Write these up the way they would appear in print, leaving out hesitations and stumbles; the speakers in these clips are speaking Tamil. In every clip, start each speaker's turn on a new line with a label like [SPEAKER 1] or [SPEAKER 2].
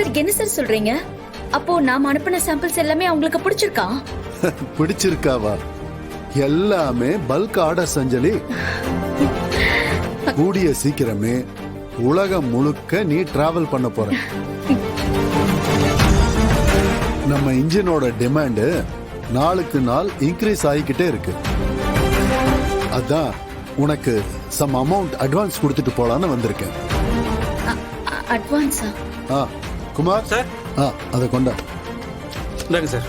[SPEAKER 1] சார் என்ன சார் சொல்றீங்க? அப்போ நாம அனுப்பின சாம்பிள்ஸ் எல்லாமே அவங்களுக்கு பிடிச்சிருக்கா?
[SPEAKER 2] பிடிச்சிருக்காவா? எல்லாமே பல்க் ஆர்டர் அஞ்சலி. கூடிய சீக்கிரமே உலகம் முழுக்க நீ டிராவல் பண்ண போற. நம்ம இன்ஜினோட டிமாண்ட் நாளுக்கு நாள் இன்க்ரீஸ் ஆகிக்கிட்டே இருக்கு. அதான் உனக்கு சம் அமௌண்ட் அட்வான்ஸ் கொடுத்துட்டு போலான்னு வந்திருக்கேன்.
[SPEAKER 1] அட்வான்ஸா?
[SPEAKER 2] குமார்
[SPEAKER 3] சார்,
[SPEAKER 2] அதை கொண்டா.
[SPEAKER 3] சார்,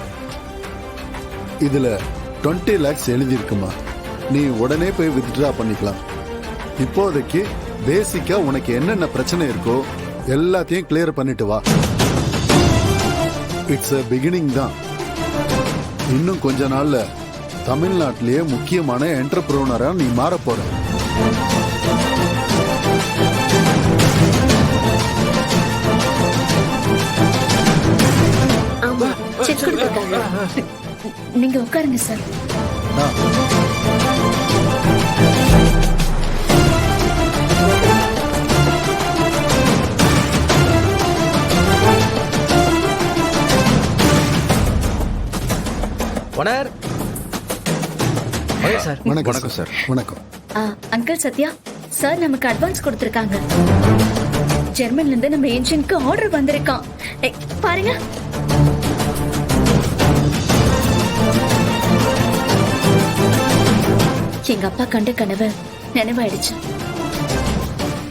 [SPEAKER 2] இதுல 20 lakhs எழுதி இருக்குமா, நீ உடனே போய் வித்ட்ரா பண்ணிக்கலாம். இப்போதைக்கு பேசிக்கா உனக்கு என்னென்ன பிரச்சனை இருக்கோ எல்லாத்தையும் கிளியர் பண்ணிட்டு வா. இட்ஸ் a beginning தான். இன்னும் கொஞ்ச நாள்ல தமிழ்நாட்டிலேயே முக்கியமான என்டர்பிரனரா நீ மாற போற.
[SPEAKER 1] நீங்க உட்காருங்க சார்.
[SPEAKER 2] வணக்கம் சார். வணக்கம்
[SPEAKER 1] அங்கிள் சத்யா சார், நமக்கு அட்வான்ஸ் கொடுத்திருக்காங்க. ஜெர்மன்ல இருந்து நம்ம என்ஜினுக்கு ஆர்டர் வந்திருக்கான். பாருங்க. எங்க அப்பா கண்ட கனவு நினைவாயிடுச்சு.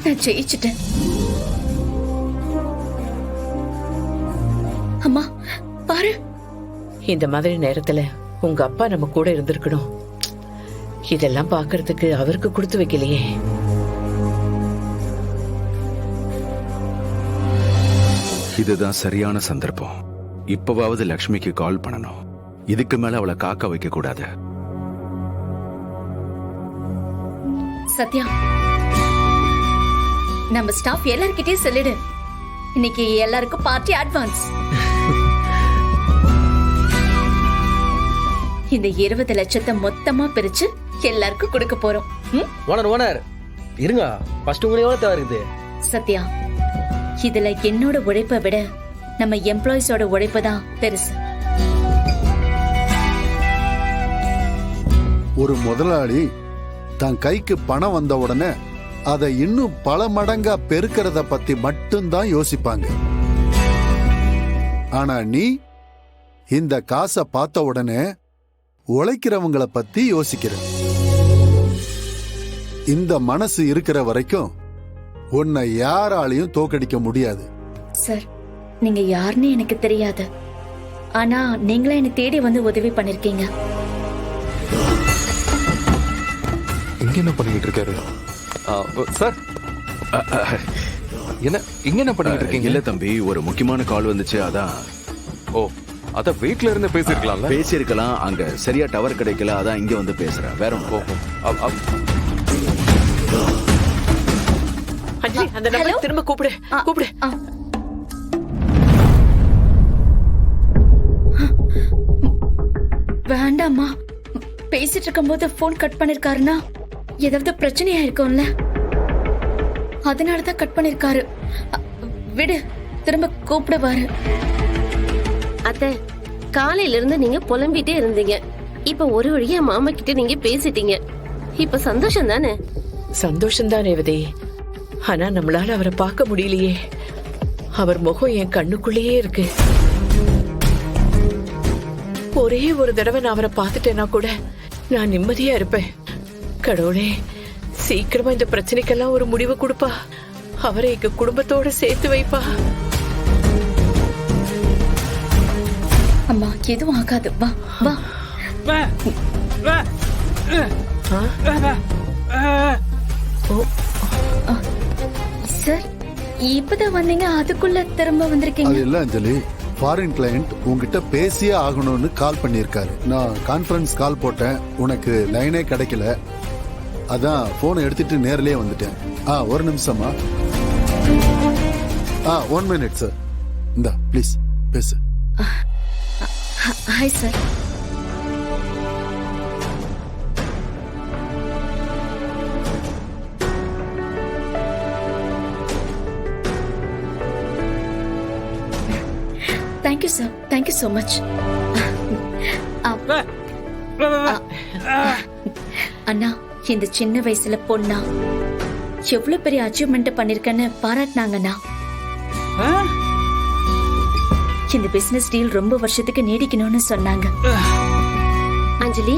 [SPEAKER 1] நான் ஜெயிச்சுட்டேன். அம்மா பாரு.
[SPEAKER 4] இந்த மாதிரி நேரத்துல உங்க அப்பா நம்ம கூட இருந்திருக்கணும். இதெல்லாம் பாக்குறதுக்கு அவருக்கு கொடுத்து வைக்கலையே.
[SPEAKER 5] இதுதான் சரியான சந்தர்ப்பம். இப்பவாவது லக்ஷ்மிக்கு கால் பண்ணணும். இதுக்கு மேல அவளை காக்க வைக்க கூடாது.
[SPEAKER 1] சத்யா, நம்ம ஸ்டாஃப் எல்லார்கிட்டயும் சொல்லிடு, இன்னைக்கு எல்லாருக்கும் பார்ட்டி அட்வான்ஸ். இந்த 20 லட்சத்தை மொத்தமா பிரிச்சு எல்லாருக்கும் கொடுக்க போறோம்.
[SPEAKER 3] ஓனர் இருங்க, ஃபர்ஸ்ட் உங்களுக்கு எவ்வளவு தேவை இருக்குது?
[SPEAKER 1] சத்யா, இதுல என்னோட உழைப்பை விட நம்ம எம்ப்ளாயிஸோட உழைப்பு தான் பெருசு.
[SPEAKER 2] ஒரு முதலாளி தன் கைக்கு பணம் வந்த உடனே அதை இன்னும் பல மடங்கா பெருக்கிறத பத்தி மட்டும்தான் யோசிப்பாங்க. ஆனா நீ இந்த காசை பார்த்த உடனே உழைக்கிறவங்கள பத்தி யோசிக்கிற. இந்த மனசு இருக்கிற வரைக்கும் உன்னை யாராலையும் தோக்கடிக்க முடியாது.
[SPEAKER 1] சார், நீங்க யாருன்னு எனக்கு தெரியாது. ஆனா நீங்களே என்ன தேடி வந்து உதவி பண்ணிருக்கீங்க.
[SPEAKER 6] இங்க என்ன பண்ணிட்டு இருக்காரு சார்? என்ன இங்க என்ன பண்ணிட்டு இருக்கீங்க?
[SPEAKER 5] இல்ல தம்பி, ஒரு முக்கியமான கால் வந்துச்சு, அதான்.
[SPEAKER 6] ஓ, அத வீட்ல இருந்து பேசிருக்கலாம்ல?
[SPEAKER 5] பேசிருக்கலாம், அங்க சரியா டவர் கிடைக்கல, அதான் இங்க வந்து பேசுறேன். வேற
[SPEAKER 4] அஞ்சலி, அந்த நம்பரை திரும்ப கூப்பிடு. கூப்பிடு.
[SPEAKER 1] வேண்டாமா, பேசிட்டு இருக்கும் போது போன் கட் பண்ணிருக்காருன்னா ஏதாவது பிரச்சனையா இருக்கும்ல, அதனாலதான் கட் பண்ணிருக்காரு. விடு, திரும்ப கூப்பிடுவாரு.
[SPEAKER 7] அத்தை, காலையில இருந்து நீங்க புலம்பிட்டே இருந்தீங்க. இப்ப ஒரு வழியா மாமா கிட்ட நீங்க பேசிட்டீங்க. இப்ப சந்தோஷம் தானே?
[SPEAKER 4] சந்தோஷம் தான் ரேவதி. ஆனா நம்மளால அவரை பார்க்க முடியலையே. அவர் முகம் என் கண்ணுக்குள்ளேயே இருக்கு. ஒரே ஒரு தடவை நான் அவரை பார்த்துட்டேன்னா கூட நான் நிம்மதியா இருப்பேன். கடவுளே, சீக்கிரமா இந்த பிரச்சனைக்கெல்லாம் ஒரு முடிவு கொடுப்பா. அவரை எங்க குடும்பத்தோட சேர்த்து வைப்பா.
[SPEAKER 1] அம்மா, எதுவும் ஆகாது. வா வா. சார், இப்பதான் வந்தீங்க, அதுக்குள்ள திரும்ப வந்திருக்கீங்க.
[SPEAKER 2] அது இல்ல அஞ்சலி, ஃபாரின் கிளையண்ட் உங்ககிட்ட பேசியே ஆகணும்னு கால் பண்ணிருக்காரு. நான் கான்ஃபரன்ஸ் கால் போட்டேன், உனக்கு லைனே கிடைக்கல. அதான் போனை எடுத்துட்டு நேர்லயே வந்துட்டேன். ஒரு நிமிஷமா. 1 minute சார். இந்தா ப்ளீஸ் பேசு.
[SPEAKER 1] Hi sir. Thank you sir, thank you so much. அண்ணா, இந்த சின்ன வயசுல பொண்ணா எவ்வளவு பெரிய அச்சீவ்மெண்ட் பண்ணிருக்கேன்னு பாராட்டினாங்கண்ணா. இந்த பிசினஸ் டீல் ரொம்ப வருஷத்துக்கு நீடிக்கணும்னு சொன்னாங்க.
[SPEAKER 7] அஞ்சலி,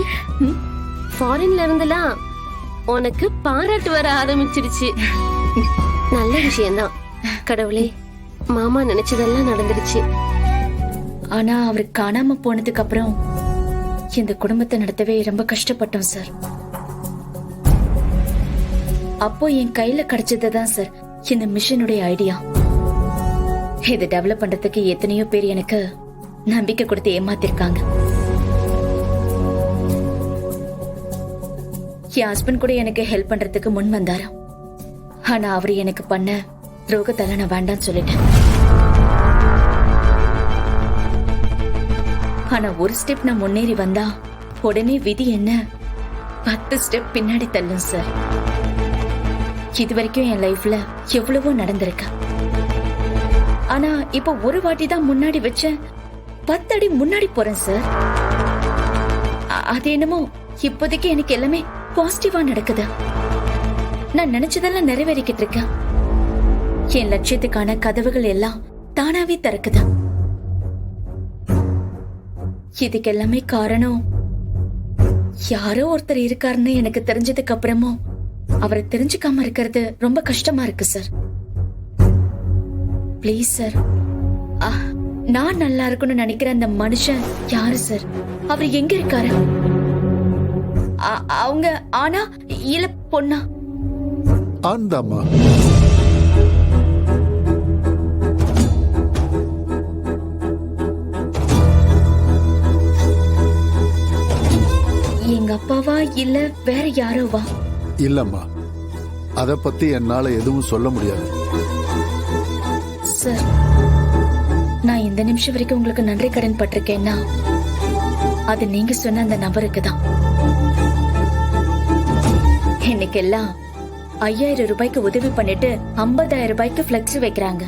[SPEAKER 7] ஃபாரின்ல இருந்தெல்லாம் உனக்கு பாராட்டு வர ஆரம்பிச்சிருச்சு. நல்ல விஷயம்தான். கடவுளே, மாமா நினைச்சதெல்லாம் நடந்துருச்சு.
[SPEAKER 1] ஆனா அவர் காணாம போனதுக்கு அப்புறம் இந்த குடும்பத்தை நடத்தவே ரொம்ப கஷ்டப்பட்டோம் சார். அப்போ என் கையில கிடைச்சதுதான் சார் இந்த மிஷனுடைய ஐடியா. இதை டெவலப் பண்றதுக்கு எத்தனையோ பேர் எனக்கு நம்பிக்கை கொடுத்து ஏமாத்திருக்காங்க. என் ஹஸ்பண்ட் கூட எனக்கு ஹெல்ப் பண்றதுக்கு முன் வந்தாராம். ஆனா அவரு எனக்கு பண்ண துரோகத்தால நான் வேண்டான்னு சொல்லிட்டேன். ஆனா ஒரு ஸ்டெப் நான் முன்னேறி வந்தா உடனே விதி என்ன 10 ஸ்டெப் பின்னாடி தள்ளும் சார். இது வரைக்கும் என் லைஃப்ல எவ்வளவோ நடந்திருக்கு. ஆனா இப்ப ஒரு வாட்டி தான் முன்னாடி வச்ச 10 அடி முன்னாடி போறேன் சார். அது என்னமோ இப்போதைக்கு எனக்கு எல்லாமே பாசிட்டிவா நடக்குது. நான் நினைச்சதெல்லாம் நிறைவேறிக்கிட்டு இருக்கேன். என் லட்சியத்துக்கான கதவுகள் எல்லாம் தானாவே திறக்குது. இதுக்கு எல்லாமே காரணம் யாரோ ஒருத்தர் இருக்காருன்னு எனக்கு தெரிஞ்சதுக்கு அப்புறமும் அவரை தெரிஞ்சுக்காம இருக்கிறது ரொம்ப கஷ்டமா இருக்கு சார். ப்ளீஸ் சார், நான் நல்லா இருக்குன்னு நினைக்கிற அந்த மனுஷன் யாரு சார்? அவர் எங்க இருக்காரு? அவங்க ஆனா இல்ல பொண்ணா?
[SPEAKER 2] ஆண்டாமா.
[SPEAKER 1] எங்க அப்பாவா இல்ல வேற யாரோவா?
[SPEAKER 2] இல்லம்மா, அத பத்தி என்னால எதுவும் சொல்ல முடியாது.
[SPEAKER 1] சார், நான் இந்த நிமிஷம் வரைக்கும் உங்களுக்கு நன்றி கடன் பட்டிருக்கேன்னா அது நீங்க சொன்ன அந்த நபருக்கு தான். இன்னைக்கு எல்லாம் 5000 ரூபாய்க்கு உதவி பண்ணிட்டு 50,000 ரூபாய்க்கு பிளெக்ஸ் வைக்கிறாங்க.